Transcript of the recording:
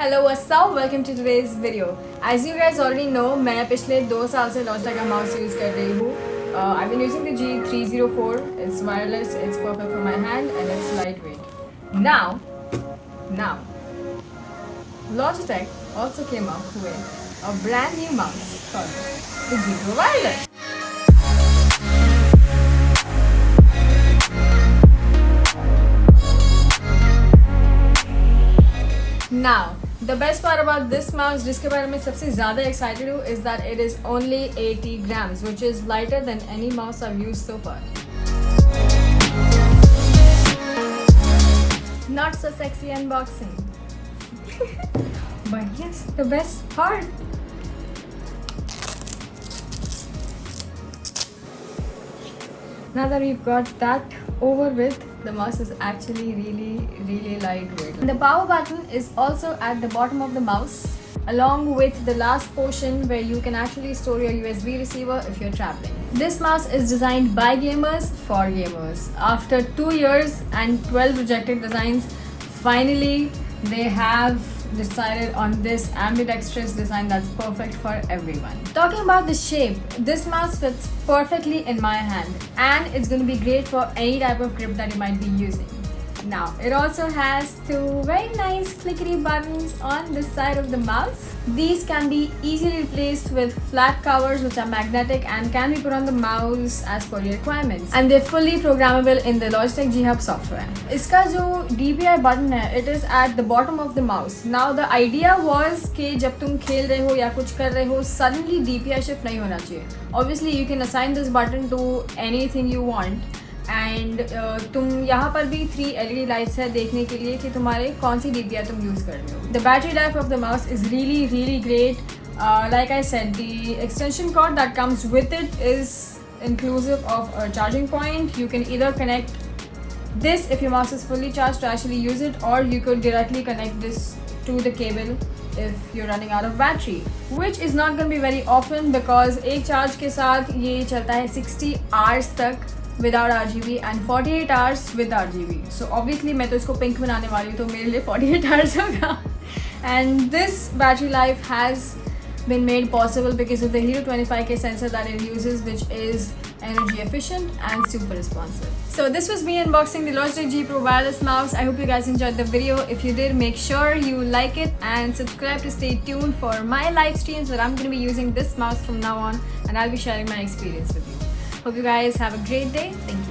Hello, what's up? Welcome to today's video. As you guys already know, मैं पिछले 2 साल से Logitech का mouse use कर रही हूँ. I've been using the G304. It's wireless, it's perfect for my hand, and it's lightweight. Now, Logitech also came up with a brand new mouse called the GPro Wireless. Now, the best part about this mouse, जिसके बारे में सबसे ज़्यादा excited हूँ, is that it is only 80 grams, which is lighter than any mouse I've used so far. Not so sexy unboxing. But yes, the best part. Now that we've got that over with, the mouse is actually really lightweight. The power button is also at the bottom of the mouse, along with the last portion where you can actually store your USB receiver if you're traveling. This mouse is designed by gamers for gamers. After 2 years and 12 rejected designs, finally they have decided on this ambidextrous design that's perfect for everyone. Talking about the shape, this mouse fits perfectly in my hand and it's going to be great for any type of grip that you might be using. Now, it also has 2 very nice clickety buttons on the side of the mouse. These can be easily replaced with flat covers which are magnetic and can be put on the mouse as per your requirements. And they're fully programmable in the Logitech G Hub software. Iska jo DPI button hai, it is at the bottom of the mouse. Now, the idea was कि जब तुम खेल रहे हो या कुछ कर रहे हो, suddenly DPI shift नहीं होना चाहिए. Obviously, you can assign this button to anything you want. And तुम यहाँ पर भी 3 LED लाइट्स है देखने के लिए कि तुम्हारे कौन सी DPI तुम यूज़ कर रहे हो. The battery life of the mouse is really great. Like I said, the extension cord that comes with it is inclusive of a charging point. You can either connect this if your mouse is fully charged to actually use it, or you could directly connect this to the cable if you're running out of battery, which is not going to be very often because एक charge के साथ ये चलता है 60 hours तक without RGB and 48 hours with RGB. So obviously मैं तो इसको पिंक बनाने वाली हूँ तो मेरे लिए 48 hours होगा. And this battery life has been made possible because of the Hero 25K sensor that it uses, which is energy efficient and super responsive. So this was me unboxing the Logitech GPro wireless mouse. I hope you guys enjoyed the video. If you did, make sure you like it and subscribe to stay tuned for my live streams where I'm going to be using this mouse from now on, and I'll be sharing my experience with you. Hope you guys have a great day. Thank you.